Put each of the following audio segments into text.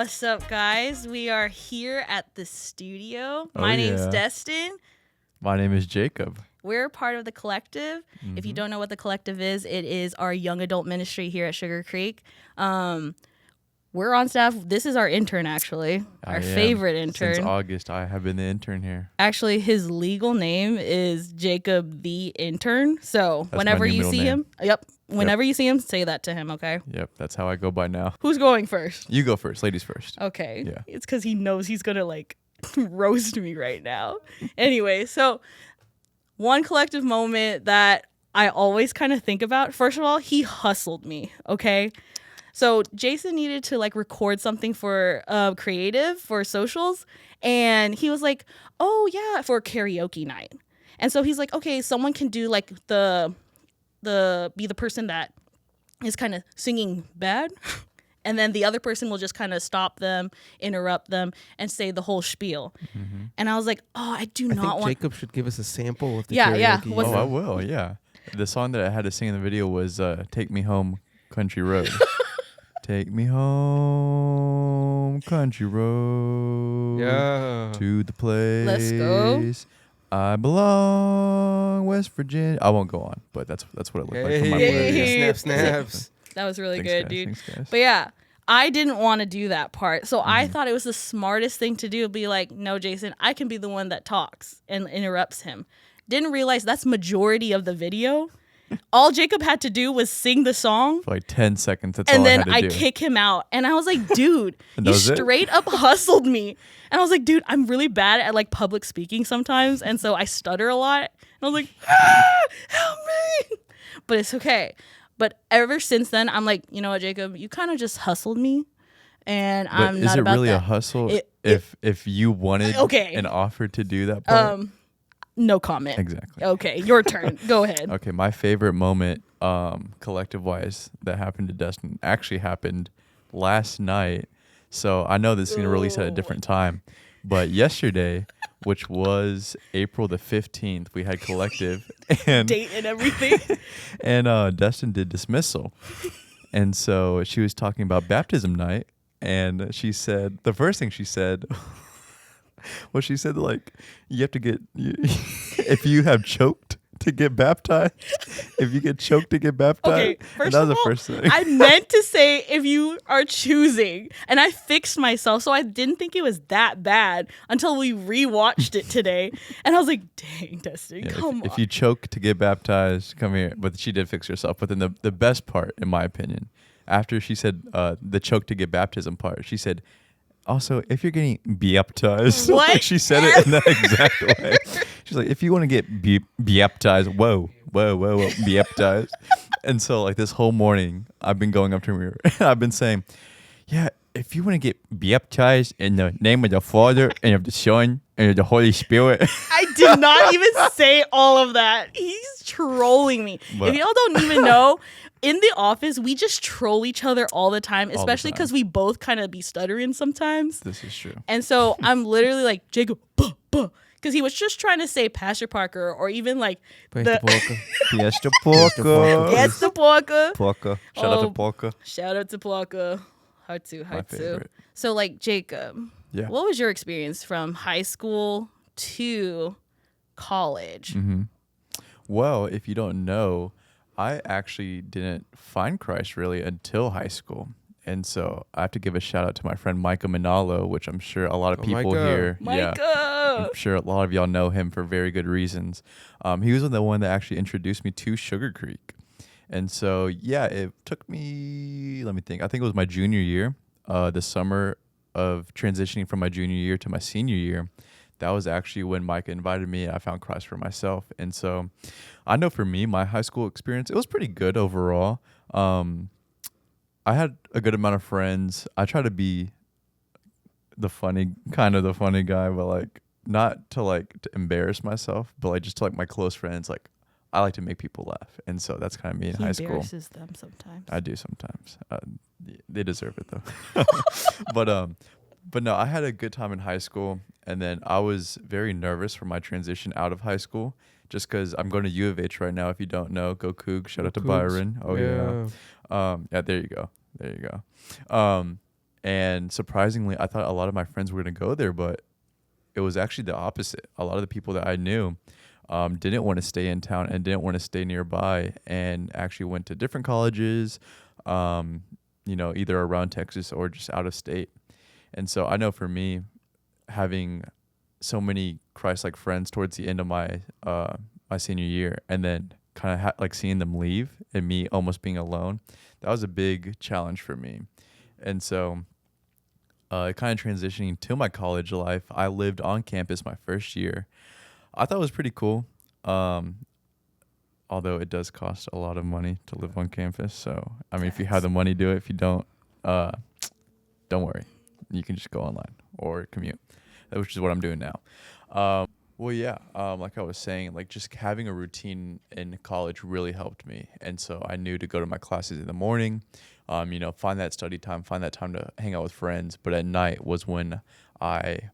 What's up, guys? We are here at the studio. My name's Destine. My name is Jacob. We're part of the collective. If you don't know what the collective is, it is our young adult ministry here at Sugar Creek. We're on staff. This is our intern, actually. Our favorite intern. Since August, I have been the intern here. Actually, his legal name is Jacob the Intern. So whenever you see him, whenever you see him, say that to him, okay? Yep, that's how I go by now. Who's going first? You go first. Ladies first. Okay. Yeah. It's because he knows he's going to, roast me right now. Anyway, so one collective moment that I always kind of think about. First of all, he hustled me, okay? So Jason needed to record something for creative for socials, and he was like, "Oh yeah, for karaoke night." And so he's like, "Okay, someone can do the be the person that is kind of singing bad." And then the other person will just kind of stop them, interrupt them, and say the whole spiel. Mm-hmm. And I was like, "Oh, I think Jacob should give us a sample of the karaoke. Oh, I will, yeah. The song that I had to sing in the video was Take Me Home, Country Road. Take me home, country road, to the place. Let's go. I belong, West Virginia. I won't go on, but that's what it looked like from my Hey, snaps. That was really Thanks, good, guys. dude. Thanks, guys. But yeah, I didn't want to do that part. So I thought it was the smartest thing to do. Be like, no, Jason, I can be the one that talks and interrupts him. Didn't realize that's majority of the video. All Jacob had to do was sing the song. For 10 seconds, that's and all I then had to I do. kick him out. And I was like, dude, you was it? straight up hustled me. And I was like, dude, I'm really bad at public speaking sometimes. And so I stutter a lot. And I was like, help me. But it's okay. But ever since then, I'm like, you know what, Jacob, you kind of just hustled me. And but I'm not about that. Is it really a hustle if you wanted and offered to do that part? No comment. Exactly. Okay, your turn. Go ahead. Okay, my favorite moment, collective-wise, that happened to Dustin actually happened last night. So I know this is going to release at a different time. But yesterday, which was April the 15th, we had collective. And date and everything. And Dustin did dismissal. And so she was talking about baptism night. And she said, the first thing she said... Well, she said, you have to if you have choked to get baptized, if you get choked to get baptized. Okay, first of all, first thing. I meant to say if you are choosing, and I fixed myself, so I didn't think it was that bad until we rewatched it today. And I was like, dang, Destiny, come on. If you choke to get baptized, come here. But she did fix herself. But then the best part, in my opinion, after she said the choke to get baptism part, she said, also, if you're getting baptized, she said it in that exact way. She's like, if you want to get baptized, whoa, baptized. And so this whole morning, I've been going up to her and I've been saying, yeah, if you want to get baptized in the name of the Father and of the Son and of the Holy Spirit. I did not even say all of that. He's trolling me. But if y'all don't even know, in the office, we just troll each other all the time, especially because we both kind of be stuttering sometimes. This is true. And so I'm literally like, Jacob, because he was just trying to say Pastor Parker or even Pastor Parker. Pastor Parker. Shout out to Parker. Shout out to Parker. Hard to. Favorite. So Jacob, what was your experience from high school to college? Mm-hmm. Well, if you don't know, I actually didn't find Christ really until high school. And so I have to give a shout out to my friend Micah Manalo, which I'm sure a lot of people here. Micah! I'm sure a lot of y'all know him for very good reasons. He was the one that actually introduced me to Sugar Creek. And so, it took me, let me think. I think it was my junior year, the summer of transitioning from my junior year to my senior year. That was actually when Micah invited me and I found Christ for myself. And so I know for me, my high school experience, it was pretty good overall. I had a good amount of friends. I try to be the funny guy, but not to embarrass myself, but just to my close friends, I like to make people laugh. And so that's kind of me in high school. He embarrasses them sometimes. I do sometimes. They deserve it though. But no, I had a good time in high school. And then I was very nervous for my transition out of high school just because I'm going to U of H right now. If you don't know, go Cougs. Shout out to Cougs. Byron. Oh, yeah. Yeah, there you go. And surprisingly, I thought a lot of my friends were going to go there, but it was actually the opposite. A lot of the people that I knew didn't want to stay in town and didn't want to stay nearby, and actually went to different colleges, either around Texas or just out of state. And so I know for me, having so many Christ-like friends towards the end of my senior year, and then kind of like seeing them leave and me almost being alone, that was a big challenge for me. And so kind of transitioning to my college life, I lived on campus my first year. I thought it was pretty cool, although it does cost a lot of money to live on campus. So, I mean, if you have the money, do it. If you don't worry. You can just go online or commute, which is what I'm doing now. Like I was saying, like just having a routine in college really helped me. And so I knew to go to my classes in the morning, find that study time, find that time to hang out with friends. But at night was when I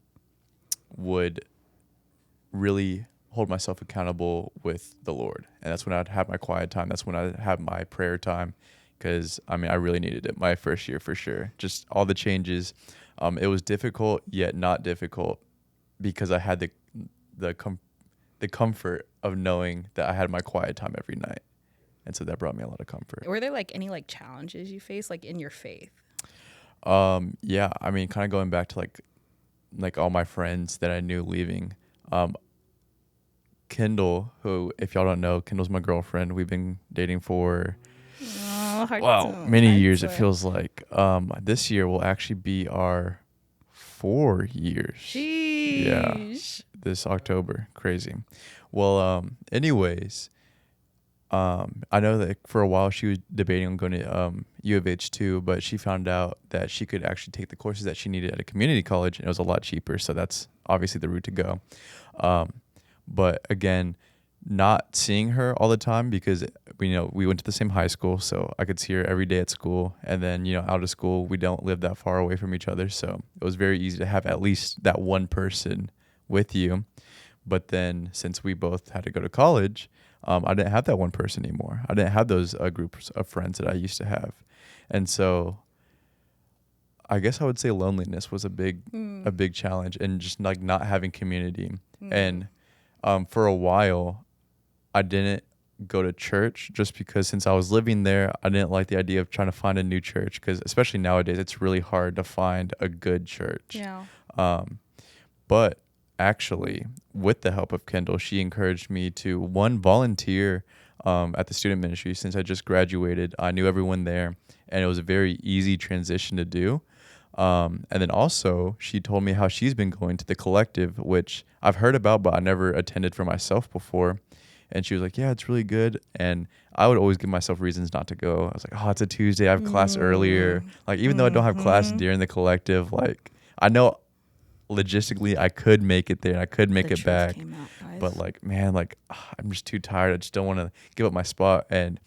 would really hold myself accountable with the Lord. And that's when I'd have my quiet time. That's when I'd have my prayer time. Because, I mean, I really needed it my first year for sure. Just all the changes. It was difficult, yet not difficult, because I had the comfort of knowing that I had my quiet time every night. And so that brought me a lot of comfort. Were there like any like challenges you faced like in your faith? Yeah, I mean, kind of going back to like all my friends that I knew leaving. Kendall, who, if y'all don't know, Kendall's my girlfriend. We've been dating for many years. It feels like this year will actually be our 4 years. Sheesh. Yeah, this October. Crazy. Well, anyways, I know that for a while she was debating on going to U of H too, but she found out that she could actually take the courses that she needed at a community college, and it was a lot cheaper. So that's obviously the route to go. But again, not seeing her all the time, because we went to the same high school, so I could see her every day at school, and then out of school we don't live that far away from each other, so it was very easy to have at least that one person with you. But then since we both had to go to college, I didn't have that one person anymore. I didn't have those groups of friends that I used to have, and so I guess I would say loneliness was a big challenge, and just like not having community. And for a while, I didn't go to church just because since I was living there, I didn't like the idea of trying to find a new church, because especially nowadays, it's really hard to find a good church. Yeah. But actually, with the help of Kendall, she encouraged me to, one, volunteer at the student ministry. Since I just graduated, I knew everyone there, and it was a very easy transition to do. And then also, she told me how she's been going to the collective, which I've heard about, but I never attended for myself before. And she was like, yeah, it's really good. And I would always give myself reasons not to go. I was like, oh, it's a Tuesday. I have class earlier. Like, even though I don't have class during the collective, like, I know logistically I could make it there. I could make it back. But like, man, like, I'm just too tired. I just don't want to give up my spot. And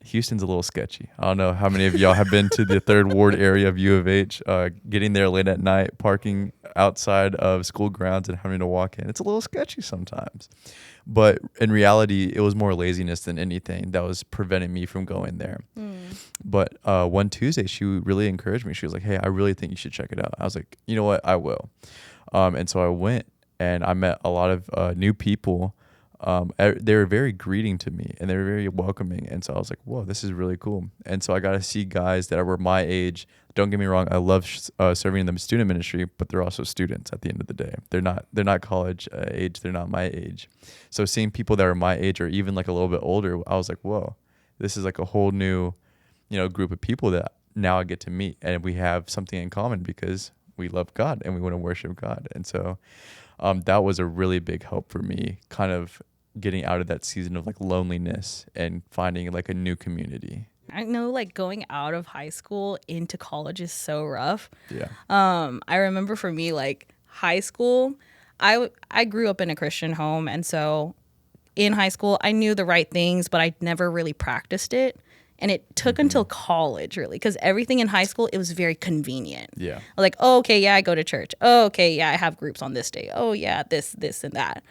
Houston's a little sketchy. I don't know how many of y'all have been to the 3rd Ward area of U of H, getting there late at night, parking outside of school grounds and having to walk in. It's a little sketchy sometimes. But in reality, it was more laziness than anything that was preventing me from going there. But one Tuesday, she really encouraged me. She was like, hey, I really think you should check it out. I was like, you know what? I will. And so I went, and I met a lot of new people. They were very greeting to me, and they were very welcoming. And so I was like, whoa, this is really cool. And so I got to see guys that were my age. Don't get me wrong, I love serving in the student ministry, but they're also students at the end of the day. They're not college age. They're not my age. So seeing people that are my age or even like a little bit older, I was like, whoa, this is like a whole new, group of people that now I get to meet, and we have something in common because we love God and we want to worship God. And so that was a really big help for me, kind of getting out of that season of like loneliness and finding like a new community. I know, like, going out of high school into college is so rough. Yeah. I remember for me, like, high school, I grew up in a Christian home, and so in high school I knew the right things, but I never really practiced it. And it took until college, really, because everything in high school, it was very convenient. Yeah. Like, oh, okay, yeah, I go to church. Oh, okay, yeah, I have groups on this day. Oh, yeah, this, and that.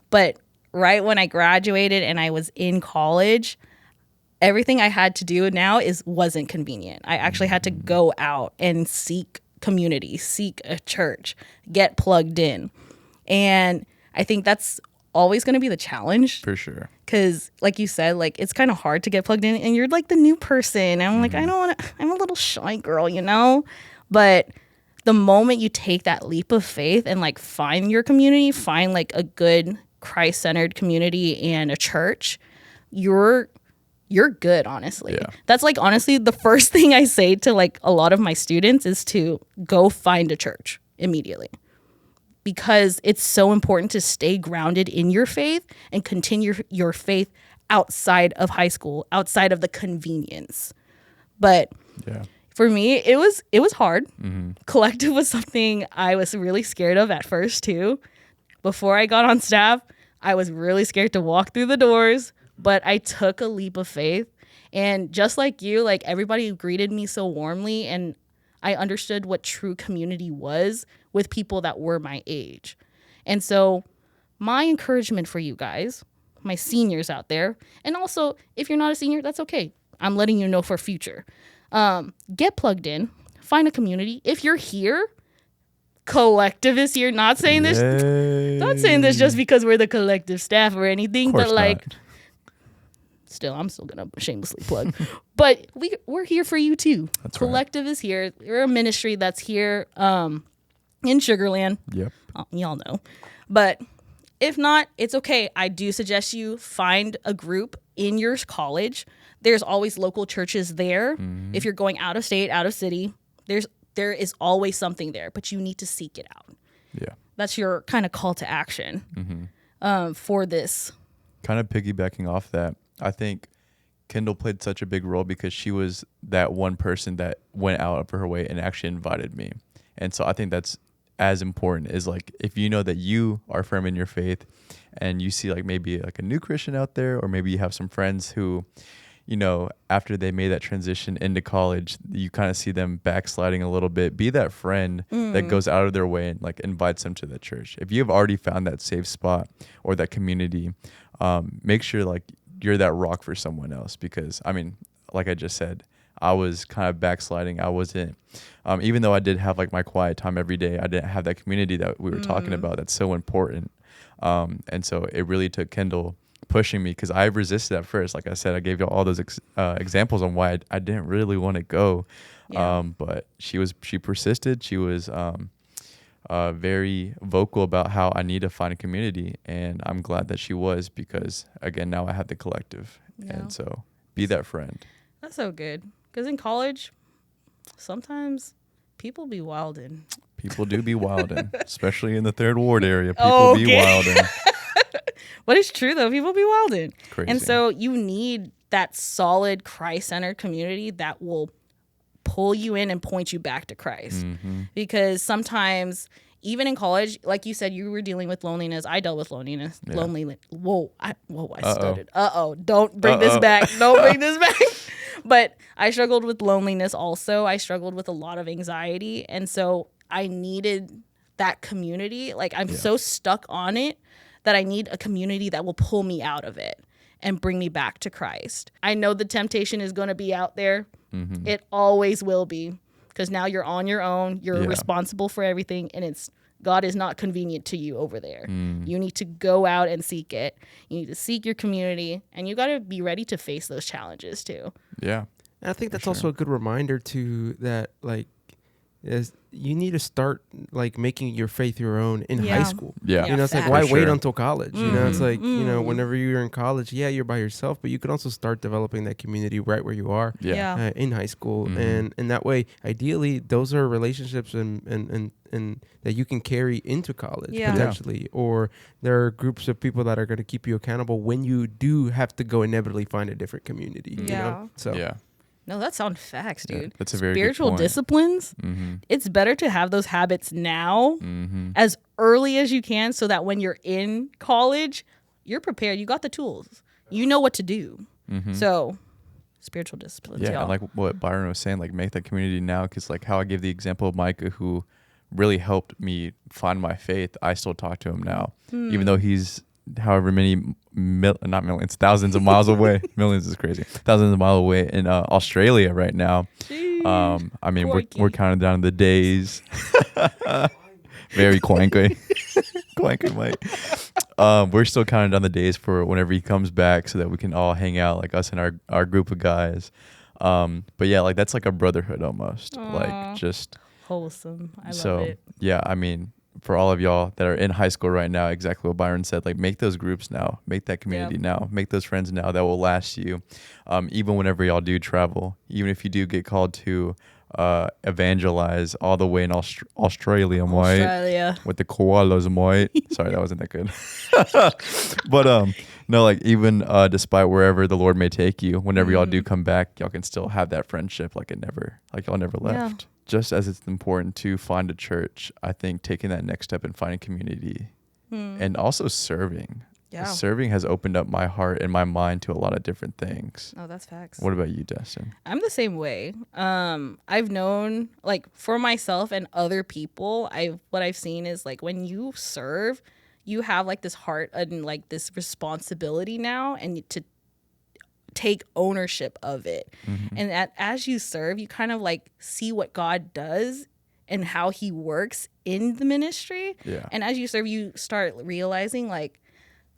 But right when I graduated and I was in college, everything I had to do now wasn't convenient. I actually had to go out and seek community, seek a church, get plugged in. And I think that's always going to be the challenge. For sure. Because like you said, like it's kind of hard to get plugged in and you're like the new person. And I'm like, I don't want to, I'm a little shy girl, you know? But the moment you take that leap of faith and like find your community, find like a good Christ-centered community and a church, you're good, honestly. Yeah. That's like honestly the first thing I say to like a lot of my students is to go find a church immediately. Because it's so important to stay grounded in your faith and continue your faith outside of high school, outside of the convenience. But for me, it was hard. Collective was something I was really scared of at first too. Before I got on staff, I was really scared to walk through the doors, but I took a leap of faith. And just like you, like everybody greeted me so warmly, and I understood what true community was with people that were my age. And so my encouragement for you guys, my seniors out there, and also if you're not a senior, that's okay. I'm letting you know for future. Get plugged in, find a community. If you're here, collective is here. Not saying this just because we're the collective staff or anything, but like I'm still gonna shamelessly plug. But we're here for you too. That's collective is here. We're a ministry that's here in Sugarland. Yep. Y'all know. But if not, it's okay. I do suggest you find a group in your college. There's always local churches there. If you're going out of state, out of city, there is always something there, but you need to seek it out. Yeah. That's your kind of call to action for this. Kind of piggybacking off that, I think Kendall played such a big role because she was that one person that went out of her way and actually invited me. And so I think that's as important is like, if you know that you are firm in your faith and you see like maybe like a new Christian out there, or maybe you have some friends who, you know, after they made that transition into college, you kind of see them backsliding a little bit. Be that friend that goes out of their way and like invites them to the church. If you've already found that safe spot or that community, make sure like you're that rock for someone else. Because I mean, like I just said, I was kind of backsliding. I wasn't, even though I did have like my quiet time every day, I didn't have that community that we were talking about. That's so important. And so it really took Kendall pushing me, because I resisted at first. Like I said, I gave you all those examples on why I didn't really want to go. But she persisted. She was very vocal about how I need to find a community. And I'm glad that she was, because again, now I have the collective. Yeah. And so be that friend. That's so good. Because in college, sometimes people be wildin'. People do be wildin', especially in the Third Ward area. People be wildin'. But it's true, though. People be wildin'. Crazy. And so you need that solid Christ-centered community that will pull you in and point you back to Christ. Because sometimes, even in college, like you said, you were dealing with loneliness. I dealt with loneliness. Yeah. I stuttered. Don't bring this back. Don't bring this back. But I struggled with loneliness also. I struggled with a lot of anxiety. And so I needed that community. Like I'm so stuck on it that I need a community that will pull me out of it and bring me back to Christ. I know the temptation is going to be out there. It always will be, because now you're on your own. You're responsible for everything, and God is not convenient to you over there. You need to go out and seek it. You need to seek your community, and you got to be ready to face those challenges too. Yeah. And I think that's also a good reminder too, that like is you need to start like making your faith your own in high school. Yeah. You know, it's like, why wait until college? You know, it's like, you know, whenever you're in college, you're by yourself, but you can also start developing that community right where you are in high school. And that way, ideally, those are relationships and that you can carry into college potentially. Or there are groups of people that are going to keep you accountable when you do have to go inevitably find a different community, you know? So No, that's on facts, dude. That's a very spiritual good point. Disciplines. It's better to have those habits now as early as you can, so that when you're in college, you're prepared. You got the tools. You know what to do. So spiritual disciplines. Yeah, y'all. and like what Byron was saying, like make that community now, because like how I gave the example of Micah, who really helped me find my faith. I still talk to him now, even though he's however many not millions, thousands of miles away. Millions is crazy. Thousands of miles away in Australia right now. I mean, we're counting down the days. Very quankly. Quankly, Mike. We're still counting down the days for whenever he comes back so that we can all hang out, like us and our group of guys. But yeah, like that's like a brotherhood almost. Aww. Like just wholesome. I love it. Yeah, I mean, for all of y'all that are in high school right now, exactly what Byron said, like make those groups now, make that community now, make those friends now that will last you. Even whenever y'all do travel, even if you do get called to evangelize all the way in Australia, with the koalas, sorry, that wasn't that good. But no, like even despite wherever the Lord may take you, whenever y'all do come back, y'all can still have that friendship like y'all never left. Yeah. Just as it's important to find a church, I think taking that next step and finding community and also serving. Yeah. Serving has opened up my heart and my mind to a lot of different things. Oh, that's facts. What about you, Destin? I'm the same way. I've known, like, for myself and other people, what I've seen is, like, when you serve, you have, like, this heart and, like, this responsibility now, and to take ownership of it. Mm-hmm. And as you serve, you kind of, like, see what God does and how he works in the ministry. Yeah. And as you serve, you start realizing, like,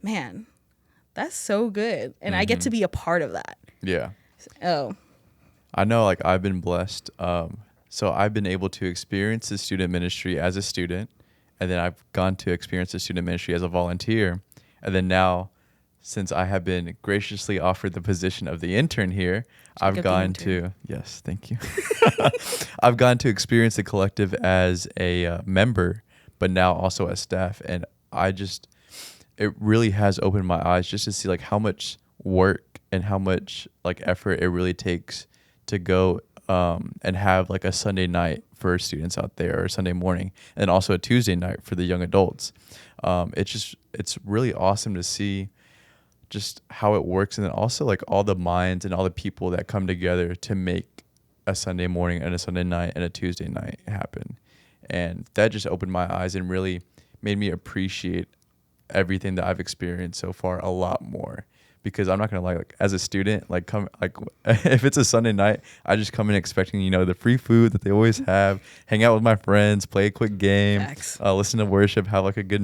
man, that's so good. And I get to be a part of that. Yeah. Oh. I know, like, I've been blessed. So I've been able to experience the student ministry as a student. And then I've gone to experience the student ministry as a volunteer. And then now, since I have been graciously offered the position of the intern here, I've gone to, yes, thank you. I've gone to experience the collective as a member, but now also as staff. And it really has opened my eyes just to see like how much work and how much like effort it really takes to go and have like a Sunday night for students out there, or a Sunday morning, and also a Tuesday night for the young adults. It's really awesome to see just how it works, and then also like all the minds and all the people that come together to make a Sunday morning and a Sunday night and a Tuesday night happen. And that just opened my eyes and really made me appreciate everything that I've experienced so far a lot more. Because I'm not gonna lie, like as a student, like if it's a Sunday night, I just come in expecting, the free food that they always have, hang out with my friends, play a quick game, listen to worship, have like a good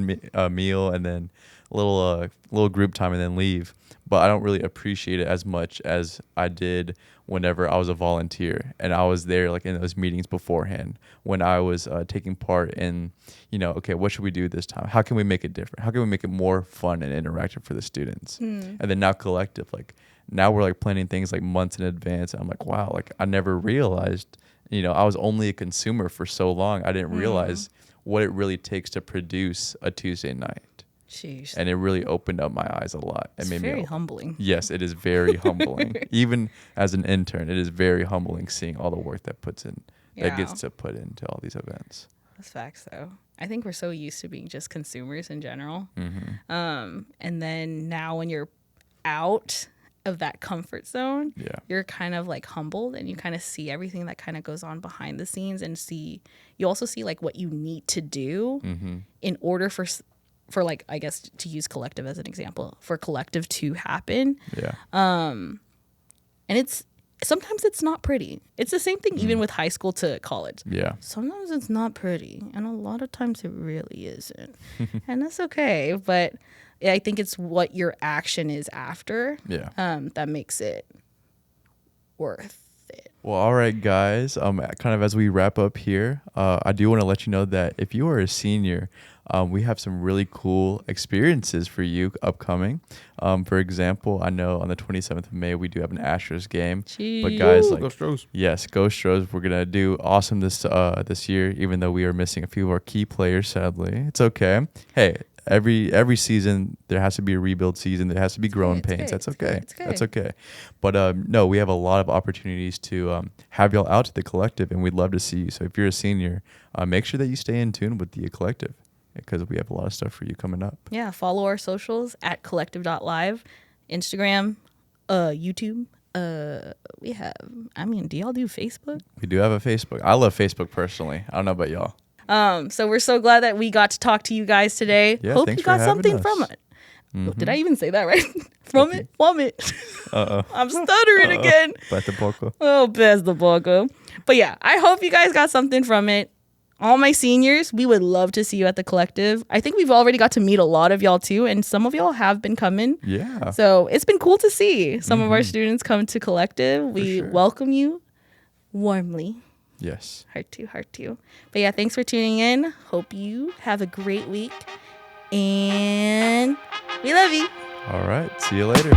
meal, and then a little group time, and then leave. But I don't really appreciate it as much as I did whenever I was a volunteer and I was there like in those meetings beforehand, when I was taking part in, okay, what should we do this time? How can we make it different? How can we make it more fun and interactive for the students? And then now collective, like now we're like planning things like months in advance. And I'm like, wow, like I never realized, I was only a consumer for so long. I didn't realize what it really takes to produce a Tuesday night. Jeez. And it really opened up my eyes a lot. It's very humbling. Yes, it is very humbling. Even as an intern, it is very humbling seeing all the work that gets to put into all these events. That's facts, though. I think we're so used to being just consumers in general. Mm-hmm. And then now when you're out of that comfort zone, you're kind of like humbled, and you kind of see everything that kind of goes on behind the scenes, and you also see like what you need to do in order for like, I guess, to use collective as an example, for collective to happen. Yeah. And sometimes it's not pretty. It's the same thing even with high school to college. Yeah. Sometimes it's not pretty, and a lot of times it really isn't. And that's okay. But I think it's what your action is after that makes it worth it. Well, all right, guys. Kind of as we wrap up here, I do want to let you know that if you are a senior, we have some really cool experiences for you upcoming. For example, I know on the 27th of May, we do have an Astros game. Jeez. But guys, go Stros. Yes, go Stros. We're going to do awesome this year, even though we are missing a few of our key players, sadly. It's okay. Hey, every season, there has to be a rebuild season. There has to be growing pains. That's okay. That's okay. But no, we have a lot of opportunities to have y'all out to the collective, and we'd love to see you. So if you're a senior, make sure that you stay in tune with the collective, because we have a lot of stuff for you coming up. Yeah, follow our socials at collective.live, Instagram, YouTube. We have, do y'all do Facebook? We do have a Facebook. I love Facebook personally. I don't know about y'all. So we're so glad that we got to talk to you guys today. Yeah, Hope you got something from it. Did I even say that right? From it? I'm stuttering again. Bez the poco. But yeah, I hope you guys got something from it. All my seniors, we would love to see you at the collective. I think we've already got to meet a lot of y'all too, and some of y'all have been coming. Yeah. So it's been cool to see some of our students come to collective. We welcome you warmly. Yes. Heart to. But yeah, thanks for tuning in. Hope you have a great week. And we love you. All right. See you later.